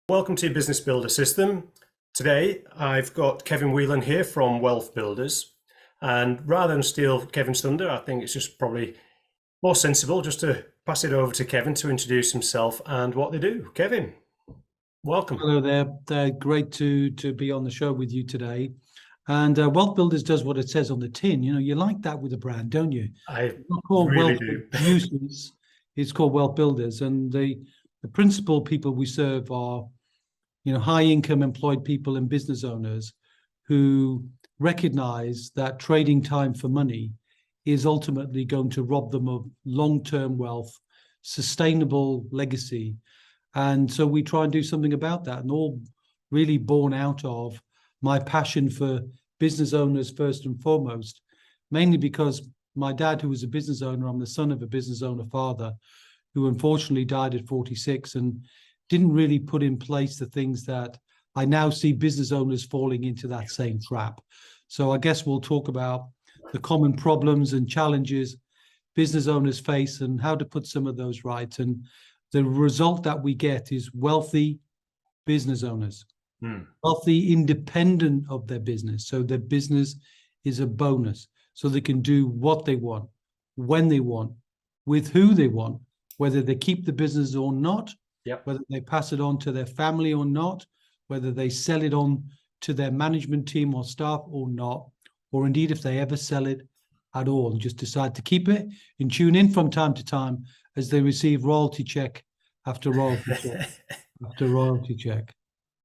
Welcome to Business Builder System. Today I've got Kevin Whelan here from WealthBuilders, and rather than steal Kevin's thunder, I think it's just probably more sensible just to pass it over to Kevin to introduce himself and what they do. Kevin, welcome. Hello there. Great to be on the show with you today. And WealthBuilders does what it says on the tin. You know, you like that with a brand, don't you? I called really do. Producers. It's called WealthBuilders, and the principal people we serve are, you know, high-income employed people and business owners who recognize that trading time for money is ultimately going to rob them of long-term wealth, sustainable legacy. And so we try and do something about that, and all really born out of my passion for business owners first and foremost, mainly because my dad, who was a business owner, I'm the son of a business owner father, who unfortunately died at 46 and didn't really put in place the things that I now see business owners falling into that same trap. So I guess we'll talk about the common problems and challenges business owners face and how to put some of those right. And the result that we get is wealthy business owners, wealthy independent of their business. So their business is a bonus. So they can do what they want, when they want, with who they want, whether they keep the business or not, whether they pass it on to their family or not, whether they sell it on to their management team or staff or not, or indeed if they ever sell it at all and just decide to keep it and tune in from time to time as they receive royalty check after royalty check after royalty check.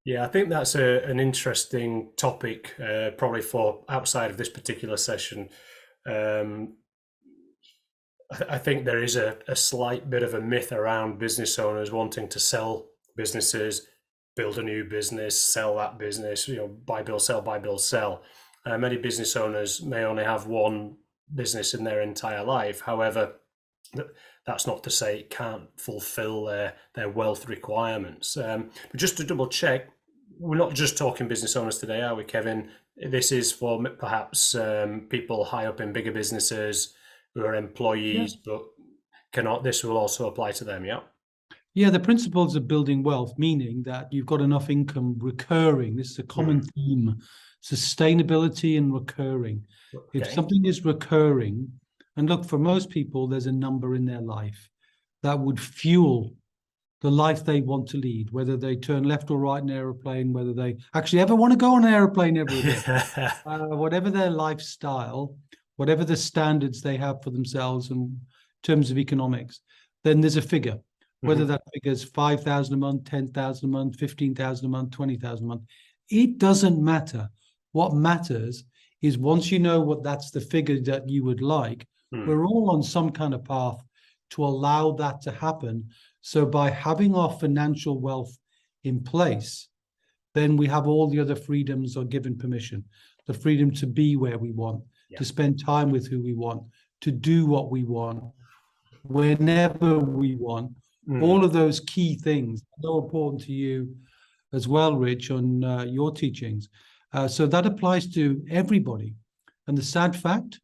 Yeah, I think that's an interesting topic, probably for outside of this particular session. I think there is a slight bit of a myth around business owners wanting to sell businesses, build a new business, sell that business, you know, buy, build, sell, buy, build, sell. Many business owners may only have one business in their entire life. However, that's not to say it can't fulfill their wealth requirements. But just to double check, we're not just talking business owners today, are we, Kevin? This is for perhaps people high up in bigger businesses who are employees, but this will also apply to them, yeah? Yeah, the principles of building wealth, meaning that you've got enough income recurring. This is a common theme, sustainability and recurring. Okay. If something is recurring, and look, for most people, there's a number in their life that would fuel the life they want to lead, whether they turn left or right in an airplane, whether they actually ever want to go on an airplane ever again, whatever their lifestyle, whatever the standards they have for themselves in terms of economics, then there's a figure. Whether that figure is 5,000 a month, 10,000 a month, 15,000 a month, 20,000 a month, it doesn't matter. What matters is once you know what that's the figure that you would like, we're all on some kind of path to allow that to happen. So by having our financial wealth in place, then we have all the other freedoms are given permission. The freedom to be where we want, to spend time with who we want, to do what we want, whenever we want. All of those key things are so important to you as well, Rich, on your teachings. So that applies to everybody. And the sad fact,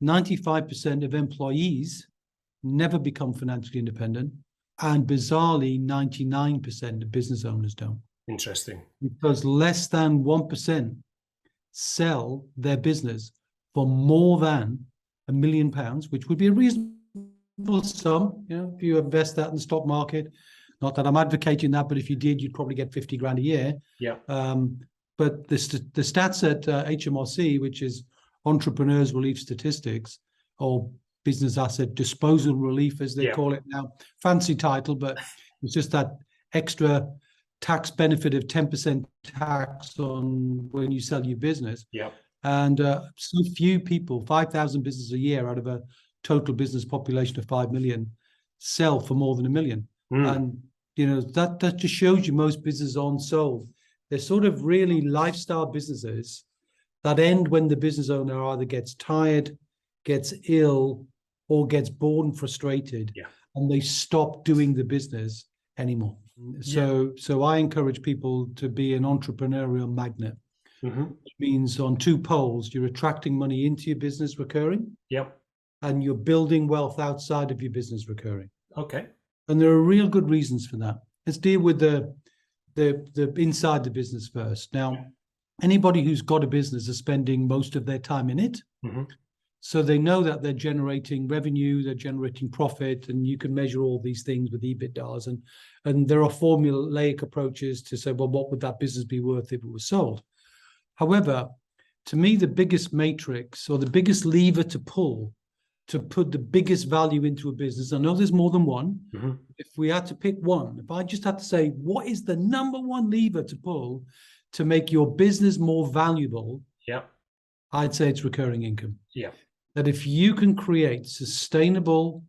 95% of employees never become financially independent. And bizarrely, 99% of business owners don't. Interesting. Because less than 1% sell their business for more than £1 million, which would be a reasonable sum, you know, if you invest that in the stock market. Not that I'm advocating that, but if you did, you'd probably get 50 grand a year. Yeah. But the stats at HMRC, which is Entrepreneurs Relief Statistics, or Business Asset Disposal Relief, as they call it now, fancy title, but it's just that extra tax benefit of 10% tax on when you sell your business. Yeah. And so few people, 5,000 businesses a year out of a total business population of 5 million, sell for more than $1 million. And, you know, that just shows you most businesses aren't sold. They're sort of really lifestyle businesses that end when the business owner either gets tired, gets ill, or gets bored and frustrated, and they stop doing the business anymore. So I encourage people to be an entrepreneurial magnet, which means on two poles, you're attracting money into your business recurring. Yep. And you're building wealth outside of your business recurring. Okay. And there are real good reasons for that. Let's deal with the the inside the business first. Now, anybody who's got a business is spending most of their time in it. Mm-hmm. So they know that they're generating revenue, they're generating profit, and you can measure all these things with EBITDAs. And there are formulaic approaches to say, well, what would that business be worth if it was sold? However, to me, the biggest matrix or the biggest lever to pull to put the biggest value into a business, I know there's more than one. Mm-hmm. If we had to pick one, if I just had to say, what is the number one lever to pull to make your business more valuable? Yeah. I'd say it's recurring income. Yeah. That if you can create sustainable,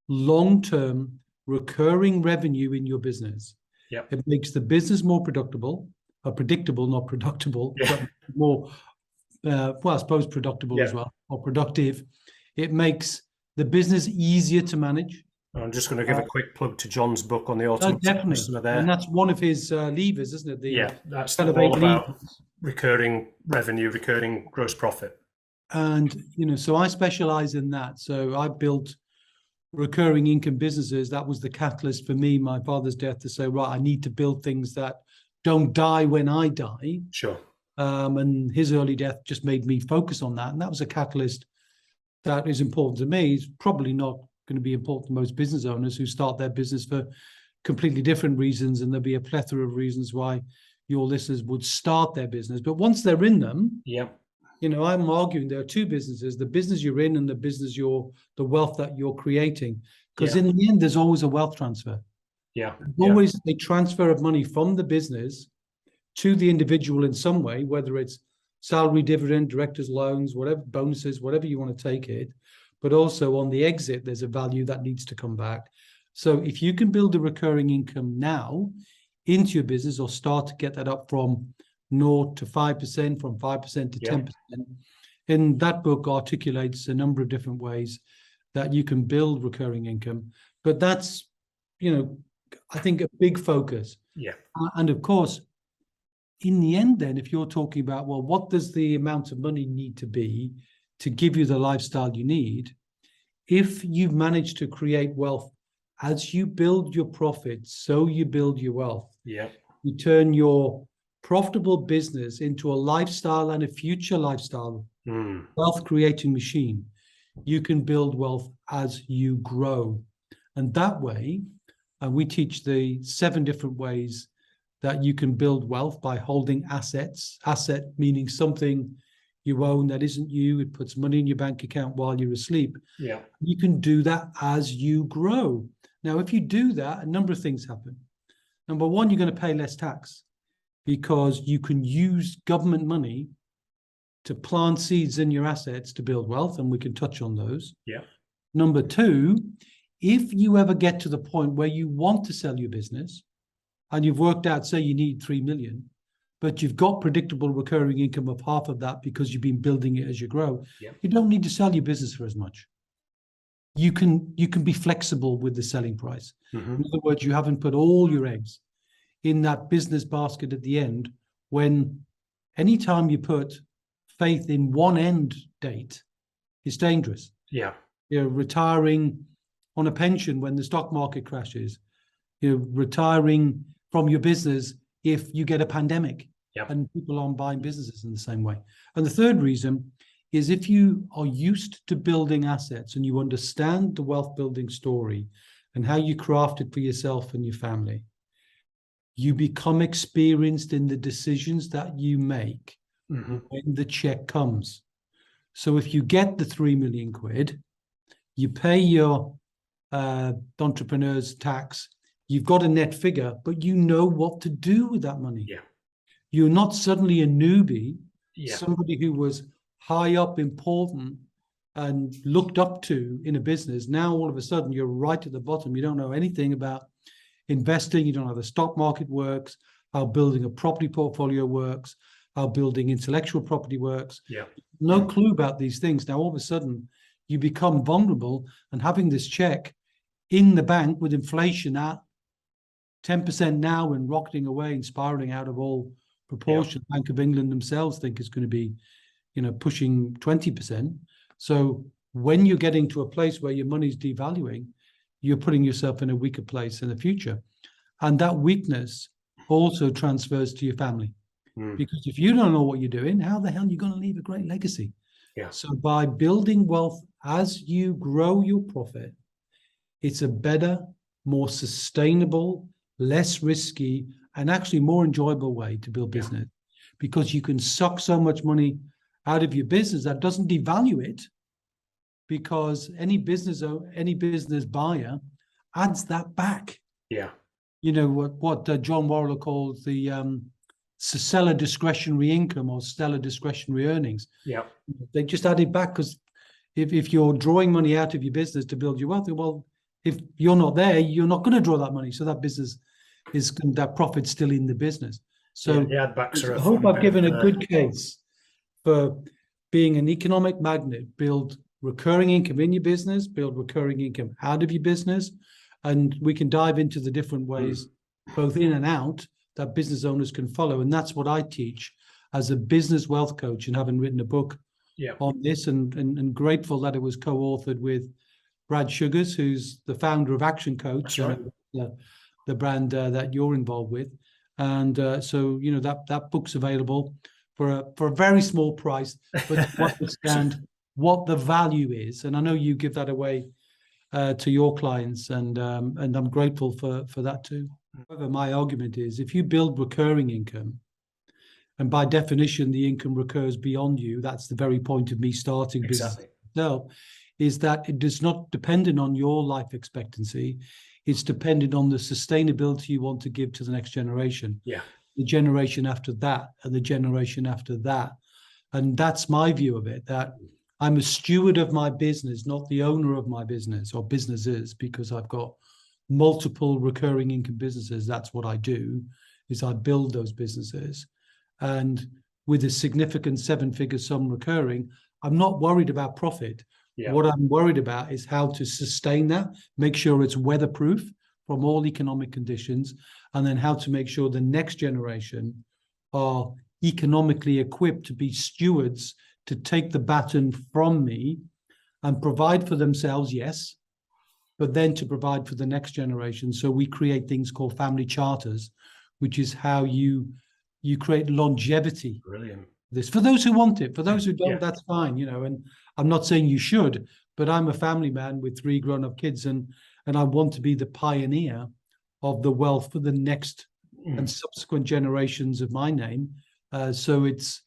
long-term, recurring revenue in your business, yeah, it makes the business more predictable, not predictable, yeah. but more, well, I suppose predictable as well, or productive. It makes the business easier to manage. I'm just going to give a quick plug to John's book on the automatic customer there. And that's one of his levers, isn't it? That's all about recurring revenue, recurring gross profit. And, so I specialize in that. So I built recurring income businesses. That was the catalyst for me, my father's death, to say, right, I need to build things that don't die when I die. Sure. And his early death just made me focus on that. And that was a catalyst that is important to me. It's probably not going to be important to most business owners who start their business for completely different reasons. And there'll be a plethora of reasons why your listeners would start their business. But once they're in them, I'm arguing there are two businesses: the business you're in and the business the wealth that you're creating. Because in the end, there's always a wealth transfer. Always a transfer of money from the business to the individual in some way, whether it's salary, dividend, director's loans, whatever, bonuses, whatever you want to take it. But also on the exit, there's a value that needs to come back. So if you can build a recurring income now into your business, or start to get that up from 0 to 5%, from 5% to 10%. And that book articulates a number of different ways that you can build recurring income. But that's, I think a big focus. And of course, in the end, then, if you're talking about, well, what does the amount of money need to be to give you the lifestyle you need? If you've managed to create wealth as you build your profits, so you build your wealth. You turn your profitable business into a lifestyle and a future lifestyle, wealth creating machine. You can build wealth as you grow. And that way, we teach the 7 different ways that you can build wealth by holding assets. Asset meaning something you own that isn't you. It puts money in your bank account while you're asleep. You can do that as you grow. Now, if you do that, a number of things happen. Number one, you're going to pay less tax, because you can use government money to plant seeds in your assets to build wealth, and we can touch on those. Number two, if you ever get to the point where you want to sell your business and you've worked out, say you need 3 million, but you've got predictable recurring income of half of that because you've been building it as you grow, you don't need to sell your business for as much. You can be flexible with the selling price. In other words, you haven't put all your eggs in that business basket at the end, when anytime you put faith in one end date, it's dangerous. You're retiring on a pension when the stock market crashes. You're retiring from your business if you get a pandemic and people aren't buying businesses in the same way. And the third reason is, if you are used to building assets and you understand the wealth building story and how you craft it for yourself and your family, you become experienced in the decisions that you make when the check comes. So if you get the 3 million quid, you pay your entrepreneur's tax, you've got a net figure, but you know what to do with that money. You're not suddenly a newbie, somebody who was high up, important, and looked up to in a business. Now, all of a sudden, you're right at the bottom. You don't know anything about investing. You don't know how the stock market works, how building a property portfolio works, how building intellectual property works. No clue about these things. Now, all of a sudden, you become vulnerable, and having this check in the bank with inflation at 10% now and rocketing away and spiraling out of all proportion. Bank of England themselves think it's going to be, pushing 20%. So when you're getting to a place where your money's devaluing, you're putting yourself in a weaker place in the future. And that weakness also transfers to your family. Because if you don't know what you're doing, how the hell are you going to leave a great legacy? Yeah. So by building wealth as you grow your profit, it's a better, more sustainable, less risky, and actually more enjoyable way to build business, because you can suck so much money out of your business that doesn't devalue it, because any business buyer adds that back. Yeah. You know what John Warrell calls the stellar discretionary income or stellar discretionary earnings. Yeah. They just add it back, because if you're drawing money out of your business to build your wealth, well, if you're not there, you're not going to draw that money. So that business that profit's still in the business. So the add backs are I hope I've given a good case for being an economic magnet. Build recurring income in your business, build recurring income out of your business. And we can dive into the different ways, both in and out, that business owners can follow. And that's what I teach as a business wealth coach, and having written a book on this, and grateful that it was co-authored with Brad Sugars, who's the founder of ActionCOACH, right, the brand that you're involved with. And so, you know, that book's available for a very small price, but to understand what the value is. And I know you give that away to your clients, and I'm grateful for that too. However, my argument is, if you build recurring income, and by definition, the income recurs beyond you, that's the very point of me starting business itself, is that it is not dependent on your life expectancy. It's dependent on the sustainability you want to give to the next generation. Yeah. The generation after that, and the generation after that. And that's my view of it, that I'm a steward of my business, not the owner of my business or businesses, because I've got multiple recurring income businesses. That's what I do, is I build those businesses. And with a significant 7-figure sum recurring, I'm not worried about profit. Yeah. What I'm worried about is how to sustain that, make sure it's weatherproof from all economic conditions, and then how to make sure the next generation are economically equipped to be stewards, to take the baton from me and provide for themselves, yes, but then to provide for the next generation. So we create things called family charters, which is how you create longevity. Brilliant. This, for those who want it. For those who don't, that's fine, you know. And I'm not saying you should, but I'm a family man with 3 grown-up kids, and I want to be the pioneer of the wealth for the next and subsequent generations of my name. So it's,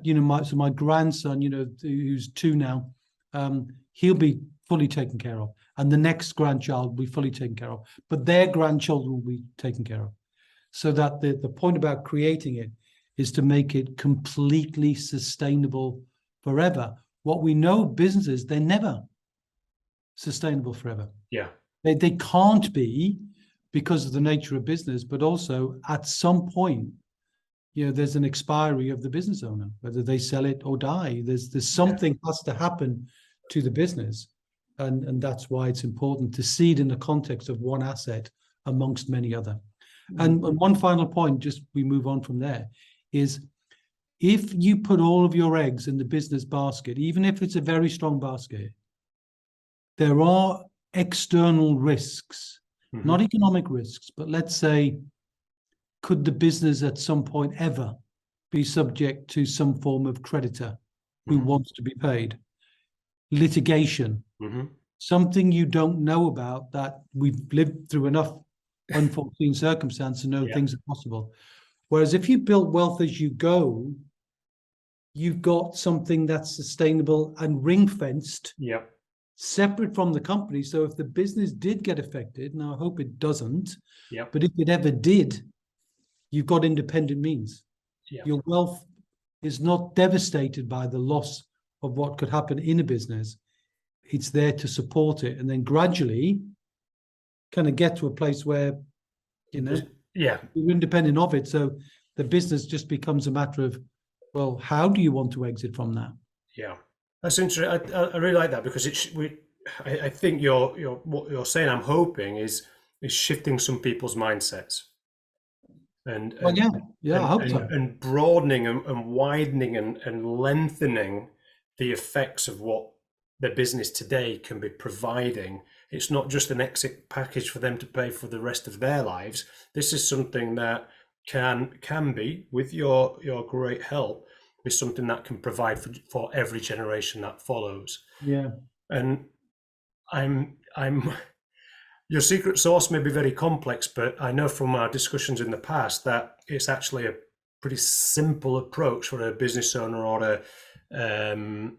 you know, my grandson, you know, who's 2 now, he'll be fully taken care of, and the next grandchild will be fully taken care of, but their grandchildren will be taken care of. So that the point about creating it is to make it completely sustainable forever. What we know, businesses, they're never sustainable forever. Yeah. They can't be, because of the nature of business, but also at some point, you know, there's an expiry of the business owner, whether they sell it or die. There's something has to happen to the business. And that's why it's important to see it in the context of one asset amongst many other. And one final point, just we move on from there, is if you put all of your eggs in the business basket, even if it's a very strong basket, there are external risks, not economic risks, but let's say, could the business at some point ever be subject to some form of creditor who wants to be paid? Litigation, something you don't know about, that we've lived through enough unforeseen circumstance to know things are possible. Whereas if you build wealth as you go, you've got something that's sustainable and ring-fenced, separate from the company. So if the business did get affected, now I hope it doesn't, but if it ever did, you've got independent means. Your wealth is not devastated by the loss of what could happen in a business. It's there to support it, and then gradually kind of get to a place where, you know, you're independent of it. So the business just becomes a matter of, well, how do you want to exit from that? Yeah, that's interesting. I really like that, because I think what you're saying, I'm hoping, is shifting some people's mindsets, and I hope so. And broadening and widening and lengthening the effects of what the business today can be providing it's not just an exit package for them to pay for the rest of their lives. This is something that can be, with your great help, is something that can provide for every generation that follows. Yeah. And I'm your secret sauce may be very complex, but I know from our discussions in the past that it's actually a pretty simple approach for a business owner or an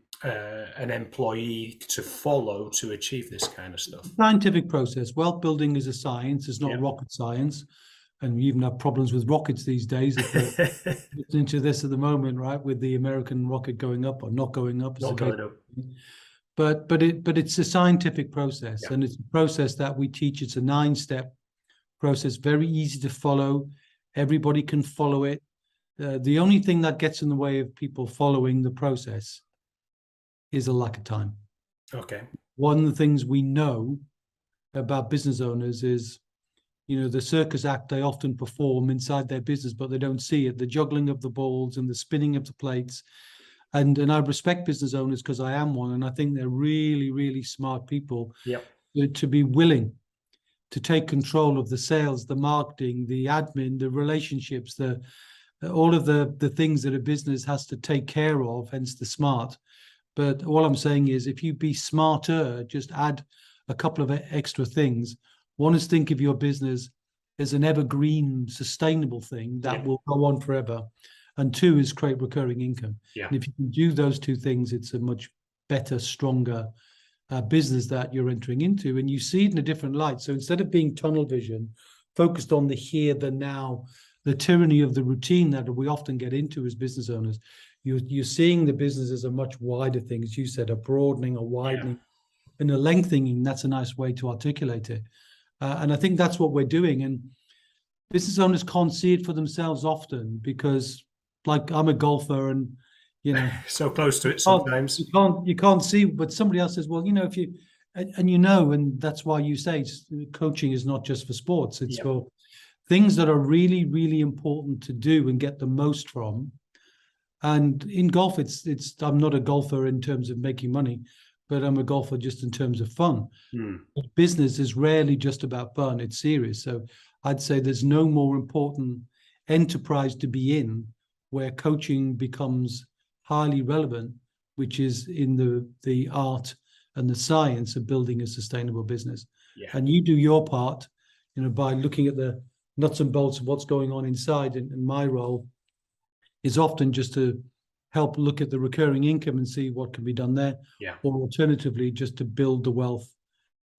employee to follow to achieve this kind of stuff. Scientific process. Wealth building is a science. It's not Yeah. rocket science. And we even have problems with rockets these days. If we're listening to this at the moment, right, with the American rocket going up or not going up. Not going up. But it's a scientific process, Yeah. and it's a process that we teach. It's a 9-step process, very easy to follow. Everybody can follow it. The only thing that gets in the way of people following the process is a lack of time. Okay. One of the things we know about business owners is, the circus act they often perform inside their business, but they don't see it. The juggling of the balls and the spinning of the plates. And I respect business owners because I am one, and I think they're really, really smart people. Yep. To be willing to take control of the sales, the marketing, the admin, the relationships, all of the things that a business has to take care of, hence the smart. But all I'm saying is, if you be smarter, just add a couple of extra things. One is think of your business as an evergreen, sustainable thing that will go on forever. And 2 is create recurring income. Yeah. And if you can do those 2 things, it's a much better, stronger business that you're entering into. And you see it in a different light. So instead of being tunnel vision, focused on the here, the now, the tyranny of the routine that we often get into as business owners, you're seeing the business as a much wider thing, as you said, a broadening, a widening, and a lengthening. That's a nice way to articulate it. And I think that's what we're doing. And business owners can't see it for themselves often because, like, I'm a golfer and, so close to it sometimes. You can't see, but somebody else says, well, if you, and that's why you say coaching is not just for sports. It's for things that are really, really important to do and get the most from. And in golf, I'm not a golfer in terms of making money, but I'm a golfer just in terms of fun. But business is rarely just about fun. It's serious. So I'd say there's no more important enterprise to be in where coaching becomes highly relevant, which is in the art and the science of building a sustainable business. Yeah. And you do your part, by looking at the nuts and bolts of what's going on inside. And my role is often just to help look at the recurring income and see what can be done there. Yeah. Or alternatively, just to build the wealth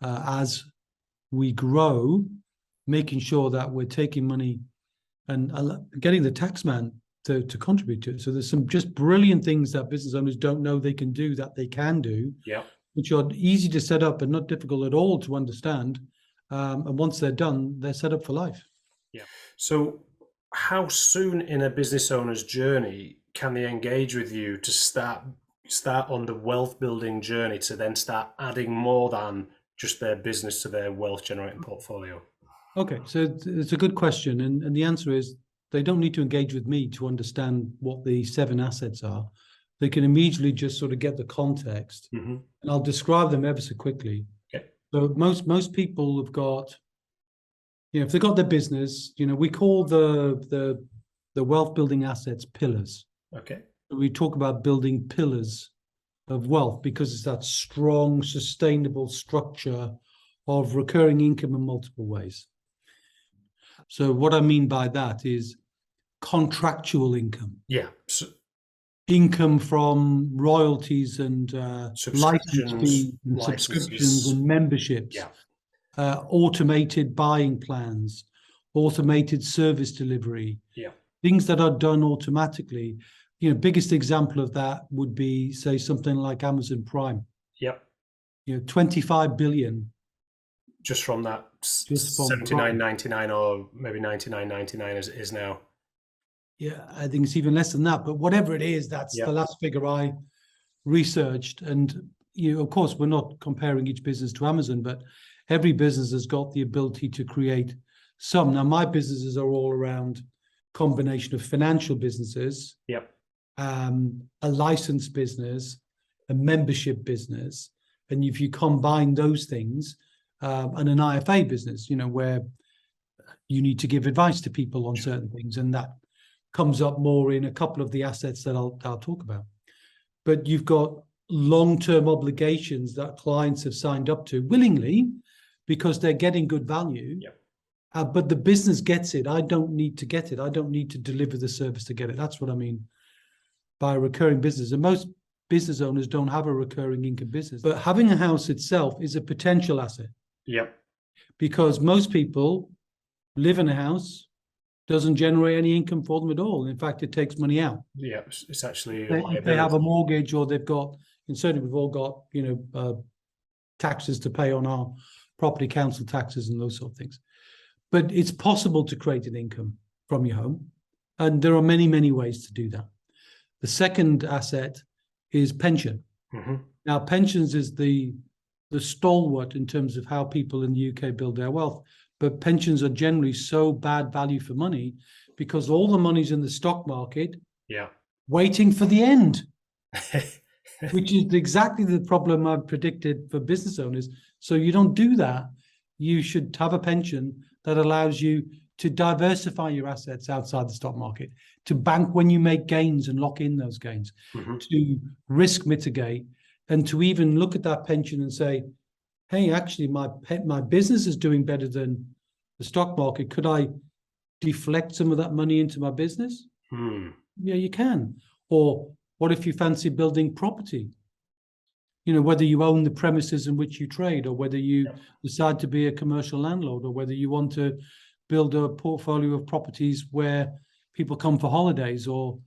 as we grow, making sure that we're taking money and getting the tax man to contribute to it. So there's some just brilliant things that business owners don't know they can do that they can do, which are easy to set up and not difficult at all to understand. And once they're done, they're set up for life. Yeah. So how soon in a business owner's journey can they engage with you to start on the wealth building journey to then start adding more than just their business to their wealth generating portfolio? Okay, so it's a good question. And the answer is, they don't need to engage with me to understand what the 7 assets are. They can immediately just sort of get the context, and I'll describe them ever so quickly. Okay. So most people have got, if they've got their business, we call the wealth building assets pillars. Okay. We talk about building pillars of wealth because it's that strong, sustainable structure of recurring income in multiple ways. So what I mean by that is contractual income. Yeah. Income from royalties and license fees and subscriptions and memberships. Yeah. Automated buying plans, automated service delivery. Yeah. Things that are done automatically. Biggest example of that would be, say, something like Amazon Prime. Yep. 25 billion. Just from that, just from $79.99 or maybe $99.99 as it is now. Yeah, I think it's even less than that. But whatever it is, that's the last figure I researched. And of course, we're not comparing each business to Amazon, but every business has got the ability to create some. Now, my businesses are all around combination of financial businesses, a licensed business, a membership business. And if you combine those things, and an IFA business, where you need to give advice to people on certain things, and that comes up more in a couple of the assets that I'll talk about. But you've got long-term obligations that clients have signed up to willingly because they're getting good value. Yep. But the business gets it. I don't need to get it. I don't need to deliver the service to get it. That's what I mean by a recurring business. And most business owners don't have a recurring income business. But having a house itself is a potential asset. Yep. Because most people live in a house, doesn't generate any income for them at all. In fact, it takes money out. Yeah, it's actually if they have a mortgage, or they've got, and certainly we've all got, taxes to pay on our property council taxes and those sort of things. But it's possible to create an income from your home. And there are many, many ways to do that. The second asset is pension. Mm-hmm. Now, pensions is the stalwart in terms of how people in the UK build their wealth. But pensions are generally so bad value for money because all the money's in the stock market, waiting for the end, which is exactly the problem I've predicted for business owners. So you don't do that. You should have a pension that allows you to diversify your assets outside the stock market, to bank when you make gains and lock in those gains, to risk mitigate, and to even look at that pension and say, hey, actually, my business is doing better than the stock market. Could I deflect some of that money into my business? Yeah, you can. Or what if you fancy building property? Whether you own the premises in which you trade, or whether you decide to be a commercial landlord, or whether you want to build a portfolio of properties where people come for holidays, or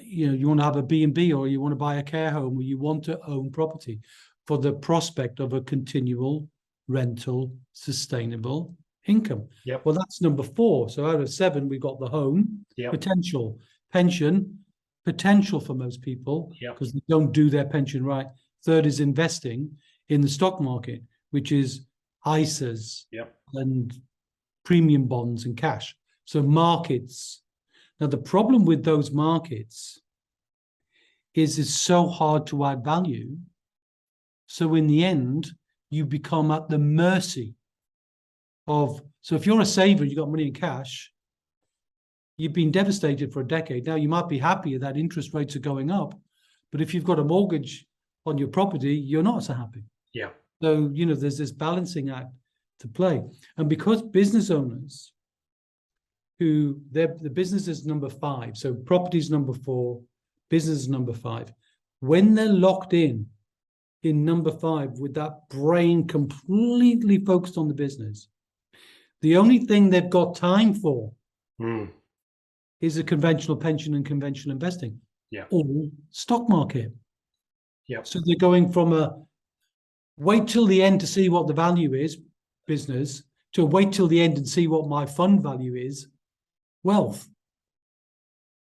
you want to have a B&B, or you want to buy a care home, or you want to own property for the prospect of a continual rental, sustainable income. Well, that's number 4. So out of 7, we've got the home, potential, pension, potential for most people because they don't do their pension right. Third is investing in the stock market, which is ISAs and premium bonds and cash. So markets. Now, the problem with those markets is it's so hard to add value. So in the end, you become at the mercy of, so if you're a saver, you got money in cash, you've been devastated for a decade. Now you might be happy that interest rates are going up, but if you've got a mortgage on your property, you're not so happy. So, there's this balancing act to play. And because business owners the business is number 5, so property is number 4, business is number 5. When they're locked in number 5 with that brain completely focused on the business, the only thing they've got time for is a conventional pension and conventional investing, or stock market. So they're going from a wait till the end to see what the value is, business, to wait till the end and see what my fund value is, wealth.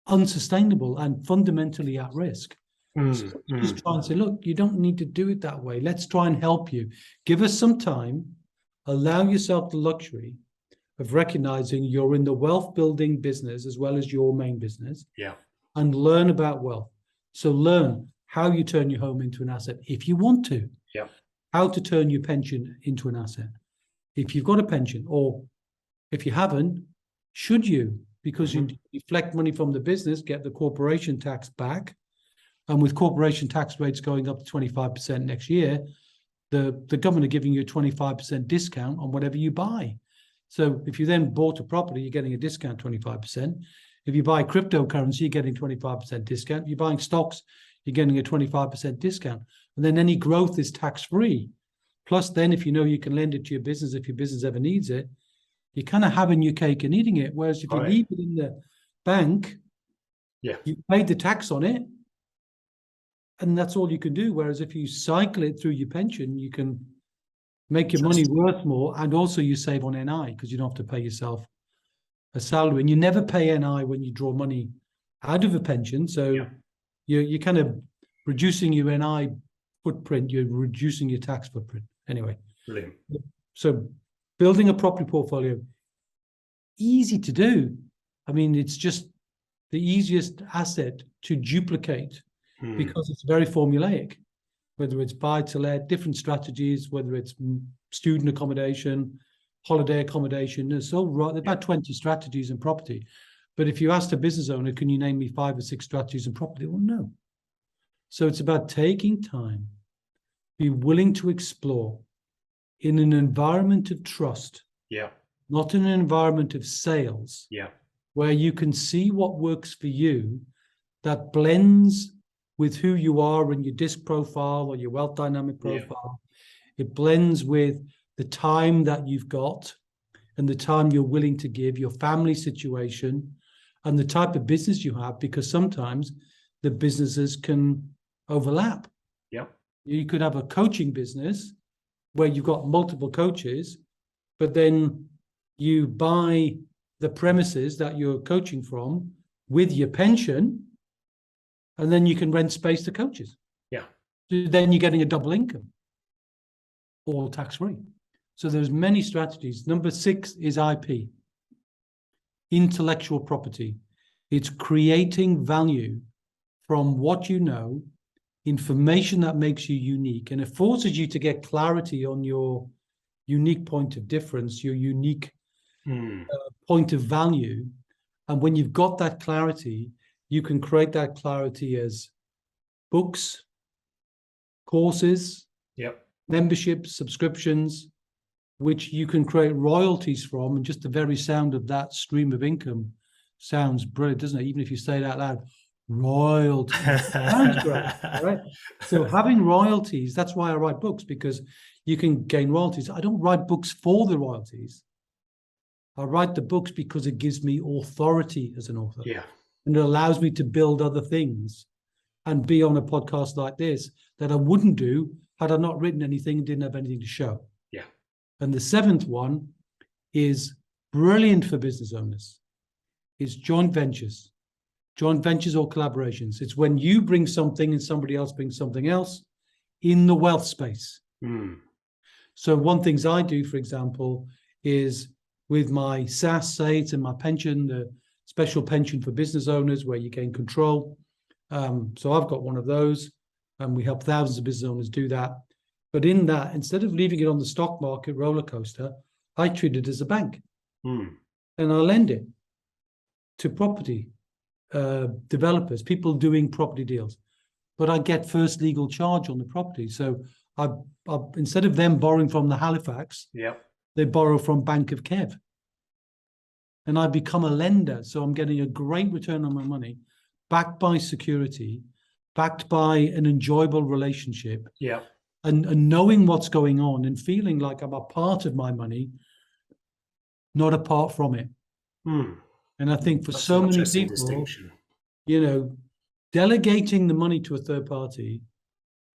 Unsustainable and fundamentally at risk. So just try and say, look, you don't need to do it that way. Let's try and help you. Give us some time. Allow yourself the luxury of recognizing you're in the wealth building business as well as your main business. And learn about wealth. So learn how you turn your home into an asset if you want to. How to turn your pension into an asset if you've got a pension, or if you haven't, should you? Because you deflect money from the business, get the corporation tax back. And with corporation tax rates going up to 25% next year, the government are giving you a 25% discount on whatever you buy. So if you then bought a property, you're getting a discount 25%. If you buy cryptocurrency, you're getting 25% discount. If you're buying stocks, you're getting a 25% discount. And then any growth is tax-free. Plus then, if you can lend it to your business, if your business ever needs it, you're kind of having your cake and eating it. Whereas if you leave it in the bank, you paid the tax on it, and that's all you can do. Whereas if you cycle it through your pension, you can make your money worth more, and also you save on NI because you don't have to pay yourself a salary. And you never pay NI when you draw money out of a pension. So you're kind of reducing your NI footprint, you're reducing your tax footprint. Anyway. Brilliant. So building a property portfolio, easy to do. I mean, it's just the easiest asset to duplicate because it's very formulaic. whether it's buy to let, different strategies, whether it's student accommodation, holiday accommodation. There's about 20 strategies in property. But if you asked a business owner, can you name me 5 or 6 strategies in property? Well, no. So it's about taking time, be willing to explore in an environment of trust, not in an environment of sales, where you can see what works for you that blends with who you are in your disc profile or your wealth dynamic profile. It blends with the time that you've got and the time you're willing to give, your family situation, and the type of business you have, because sometimes the businesses can overlap. You could have a coaching business where you've got multiple coaches, but then you buy the premises that you're coaching from with your pension, and then you can rent space to coaches. So then you're getting a double income, all tax-free. So there's many strategies. Number 6 is IP, intellectual property. It's creating value from what you know, information that makes you unique, and it forces you to get clarity on your unique point of difference, your unique point of value. And when you've got that clarity, you can create that clarity as books, courses, memberships, subscriptions, which you can create royalties from. And just the very sound of that stream of income sounds brilliant, doesn't it? Even if you say it out loud, royalties. Sounds great, right? So having royalties, that's why I write books, because you can gain royalties. I don't write books for the royalties. I write the books because it gives me authority as an author. And it allows me to build other things and be on a podcast like this that I wouldn't do had I not written anything and didn't have anything to show. And the 7th one is brilliant for business owners. It's joint ventures or collaborations. It's when you bring something and somebody else brings something else in the wealth space. So one things I do, for example, is with my SAS, say it's in my pension, the special pension for business owners where you gain control. So I've got one of those, and we help thousands of business owners do that. But in that, instead of leaving it on the stock market roller coaster, I treat it as a bank. And I lend it to property developers, people doing property deals. But I get first legal charge on the property. So I instead of them borrowing from the Halifax, they borrow from Bank of Kev. And I become a lender. So I'm getting a great return on my money, backed by security, backed by an enjoyable relationship. And knowing what's going on and feeling like I'm a part of my money, not apart from it. And I think for so many people, delegating the money to a third party,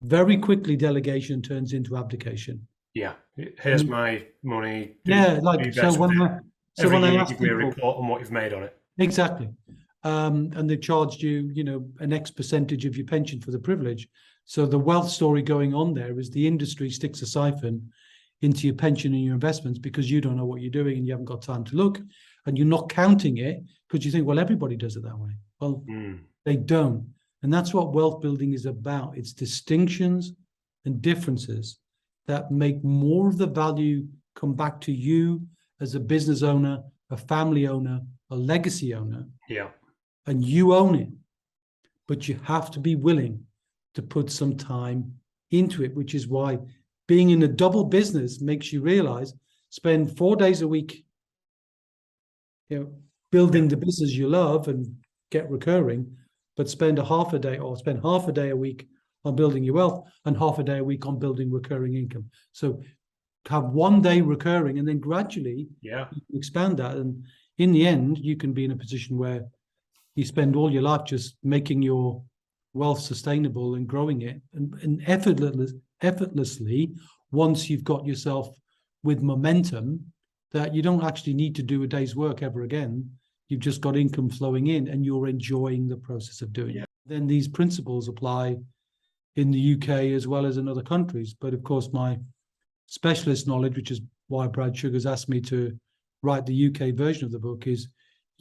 very quickly delegation turns into abdication. Here's my money. So when I ask give me a people, report on what you've made on it. Exactly. And they've charged you, an X percentage of your pension for the privilege. So the wealth story going on there is the industry sticks a siphon into your pension and your investments because you don't know what you're doing and you haven't got time to look, and you're not counting it because you think, well, everybody does it that way. Well, they don't. And that's what wealth building is about. It's distinctions and differences that make more of the value come back to you as a business owner, a family owner, a legacy owner. And you own it. But you have to be willing to put some time into it, which is why being in a double business makes you realize spend 4 days a week building the business you love and get recurring, but spend half a day a week on building your wealth and half a day a week on building recurring income. So have 1 day recurring and then gradually you can expand that. And in the end, you can be in a position where you spend all your life just making your wealth sustainable and growing it and effortlessly once you've got yourself with momentum that you don't actually need to do a day's work ever again. You've just got income flowing in and you're enjoying the process of doing it. Then these principles apply in the UK as well as in other countries. But of course, my specialist knowledge, which is why Brad Sugar's asked me to write the UK version of the book, is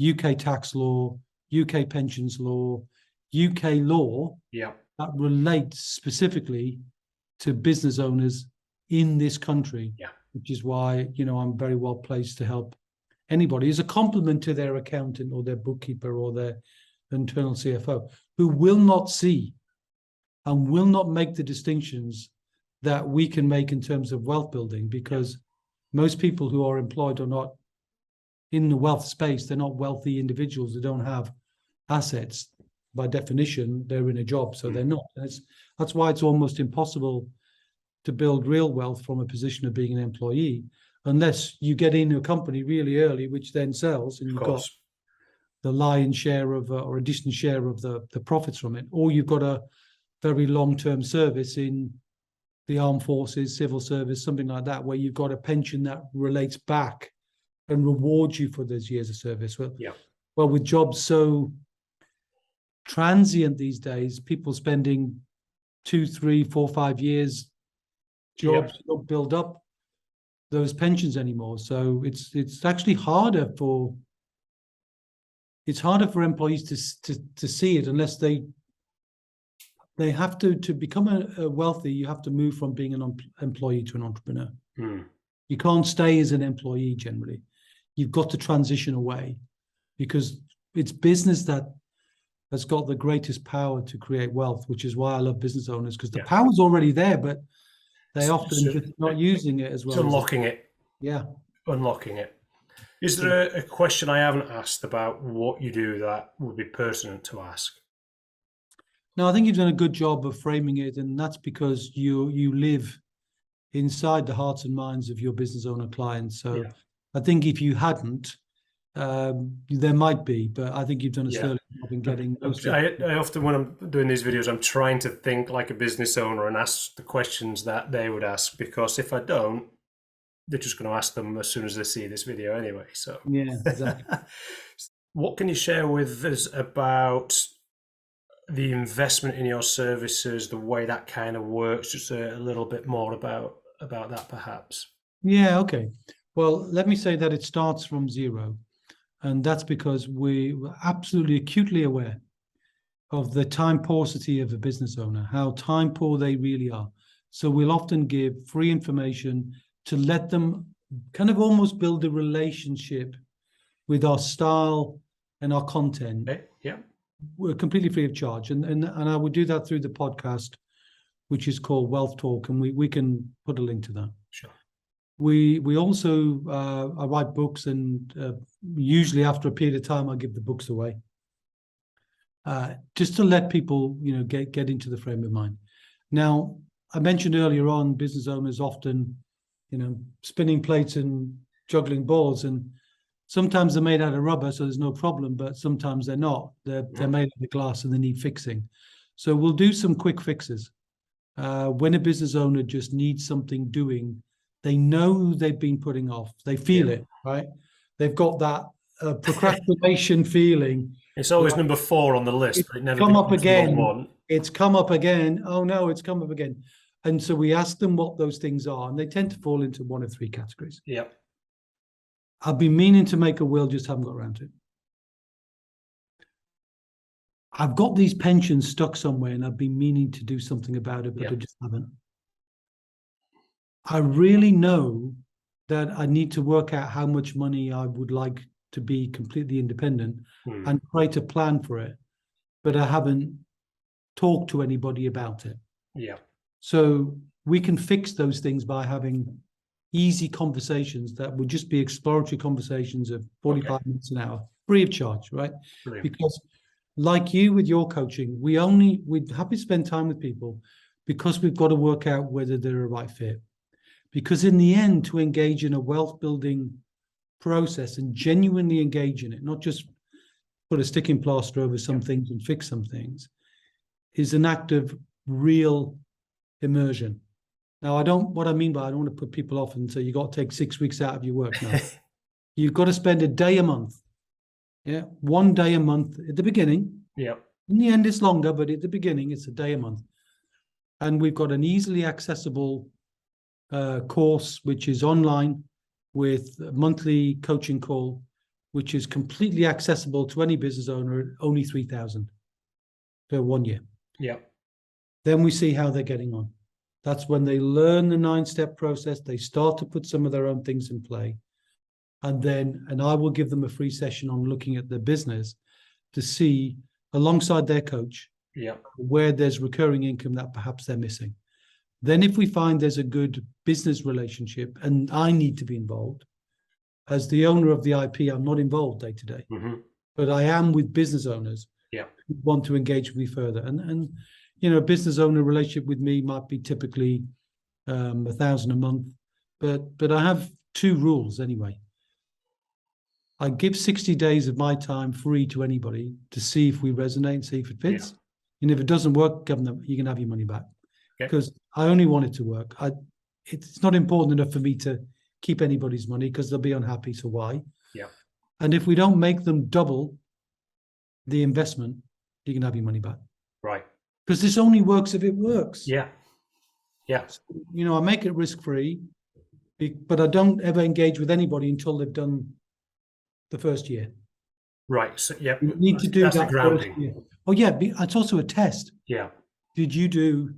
UK tax law, UK pensions law, UK law that relates specifically to business owners in this country, Yeah. which is why, I'm very well placed to help anybody as a complement to their accountant or their bookkeeper or their internal CFO, who will not see and will not make the distinctions that we can make in terms of wealth building, because most people who are employed are not in the wealth space. They're not wealthy individuals. They don't have assets. By definition, they're in a job, so they're not. That's why it's almost impossible to build real wealth from a position of being an employee, unless you get into a company really early, which then sells, and you've got the lion's share of or a decent share of the profits from it, or you've got a very long-term service in the armed forces, civil service, something like that, where you've got a pension that relates back and rewards you for those years of service. Well, with jobs so transient these days, people spending 2, 3, 4, 5 years jobs don't build up those pensions anymore. So it's actually harder for employees to see it, unless they have to become a wealthy. You have to move from being an employee to an entrepreneur. You can't stay as an employee generally. You've got to transition away, because it's business that has got the greatest power to create wealth, which is why I love business owners, because the power's already there, but they often just not using it as well. It's unlocking it. Yeah. Unlocking it. Is there a question I haven't asked about what you do that would be pertinent to ask? No, I think you've done a good job of framing it, and that's because you live inside the hearts and minds of your business owner clients. So I think if you hadn't, there might be, but I think you've done a sterling job in getting those. I often, when I'm doing these videos, I'm trying to think like a business owner and ask the questions that they would ask, because if I don't, they're just going to ask them as soon as they see this video anyway. So yeah, exactly. What can you share with us about the investment in your services, the way that kind of works? Just a little bit more about that, perhaps. Yeah, okay. Well, let me say that it starts from zero. And that's because we were absolutely acutely aware of the time paucity of a business owner, how time poor they really are. So we'll often give free information to let them kind of almost build a relationship with our style and our content. Yeah. We're completely free of charge. And I would do that through the podcast, which is called Wealth Talk. And we can put a link to that. Sure. We also I write books, and usually after a period of time, I give the books away, just to let people get into the frame of mind. Now, I mentioned earlier on, business owners often spinning plates and juggling balls, and sometimes they're made out of rubber, so there's no problem, but sometimes they're not. They're made out of glass and they need fixing. So we'll do some quick fixes. When a business owner just needs something doing, they know they've been putting off. They feel it, right? They've got that procrastination feeling. It's always number 4 on the list, but it never come up again. Number 1. It's come up again. Oh no, it's come up again. And so we ask them what those things are, and they tend to fall into one of 3 categories. Yep. I've been meaning to make a will, just haven't got around to it. I've got these pensions stuck somewhere, and I've been meaning to do something about it, but I just haven't. I really know that I need to work out how much money I would like to be completely independent and create a plan for it, but I haven't talked to anybody about it. Yeah. So we can fix those things by having easy conversations that would just be exploratory conversations of 45 minutes an hour, free of charge, right? Brilliant. Because like you with your coaching, we'd happy to spend time with people because we've got to work out whether they're a right fit. Because in the end, to engage in a wealth building process and genuinely engage in it, not just put a sticking plaster over some things and fix some things, is an act of real immersion. Now, what I mean by I don't want to put people off and say you got to take 6 weeks out of your work. No, you've got to spend a day a month. Yeah, 1 day a month at the beginning. Yeah. In the end, it's longer, but at the beginning, it's a day a month. And we've got an easily accessible course, which is online with a monthly coaching call, which is completely accessible to any business owner at only $3,000 for 1 year. Yeah. Then we see how they're getting on. That's when they learn the 9-step process. They start to put some of their own things in play. And I will give them a free session on looking at their business to see, alongside their coach, where there's recurring income that perhaps they're missing. Then if we find there's a good business relationship and I need to be involved, as the owner of the IP, I'm not involved day to day, but I am with business owners who want to engage with me further. And you know, a business owner relationship with me might be typically $1,000 a month, but I have 2 rules anyway. I give 60 days of my time free to anybody to see if we resonate and see if it fits. And if it doesn't work, Governor, you can have your money back. Because I only want it to work. It's not important enough for me to keep anybody's money because they'll be unhappy. So why? And if we don't make them double the investment, you can have your money back. Right. Because this only works if it works. So, you know, I make it risk-free, but I don't ever engage with anybody until they've done the first year. Right. So you need to do that grounding. First year. Oh yeah, it's also a test. Did you do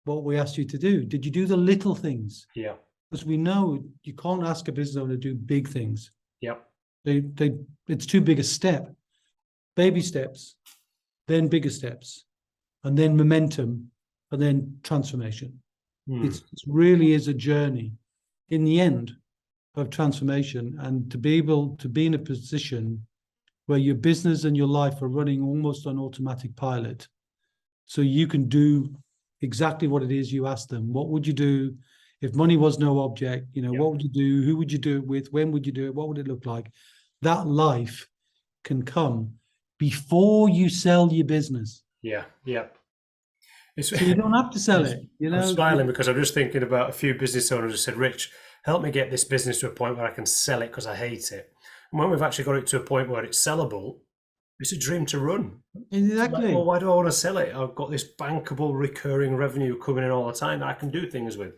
what we asked you to do? Did you do the little things? Because we know you can't ask a business owner to do big things. It's too big a step. Baby steps, then bigger steps, and then momentum, and then transformation. It really is a journey in the end of transformation, and to be able to be in a position where your business and your life are running almost on automatic pilot, so you can do exactly what it is you asked them. What would you do if money was no object? You know, what would you do? Who would you do it with? When would you do it? What would it look like? That life can come before you sell your business. So you don't have to sell it. You know, I'm smiling because I'm just thinking about a few business owners who said, Rich, help me get this business to a point where I can sell it because I hate it. And when we've actually got it to a point where it's sellable, it's a dream to run. Exactly. Like, well, why do I want to sell it? I've got this bankable recurring revenue coming in all the time that I can do things with.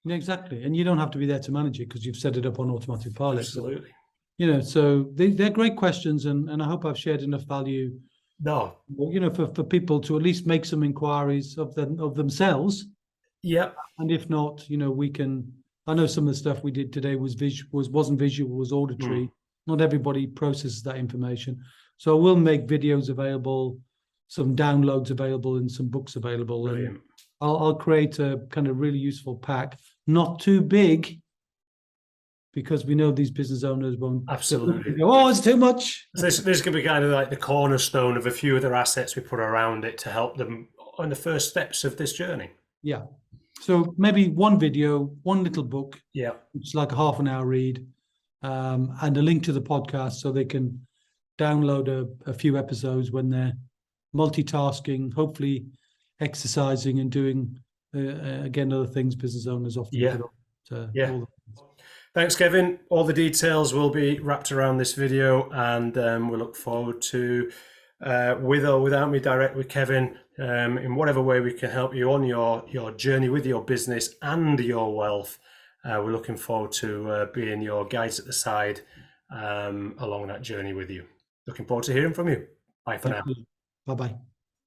Exactly. And you don't have to be there to manage it because you've set it up on automatic pilot. Absolutely. You know, so they're great questions, and I hope I've shared enough value. You know, for people to at least make some inquiries of themselves. And if not, you know, we can. I know some of the stuff we did today wasn't visual, was auditory. Not everybody processes that information, so I will make videos available, some downloads available, and some books available. Brilliant. And I'll create a kind of really useful pack, not too big, because we know these business owners won't absolutely go, oh, it's too much. So this could be kind of like the cornerstone of a few other assets we put around it to help them on the first steps of this journey. So maybe one video, one little book, which is like a half-an-hour read, and a link to the podcast so they can download a few episodes when they're multitasking, hopefully exercising and doing again other things business owners often put on. Thanks, Kevin. All the details will be wrapped around this video, and we look forward to, with or without me, direct with Kevin, in whatever way we can help you on your journey with your business and your wealth. We're looking forward to being your guides at the side along that journey with you. Looking forward to hearing from you. Bye for now. Bye-bye.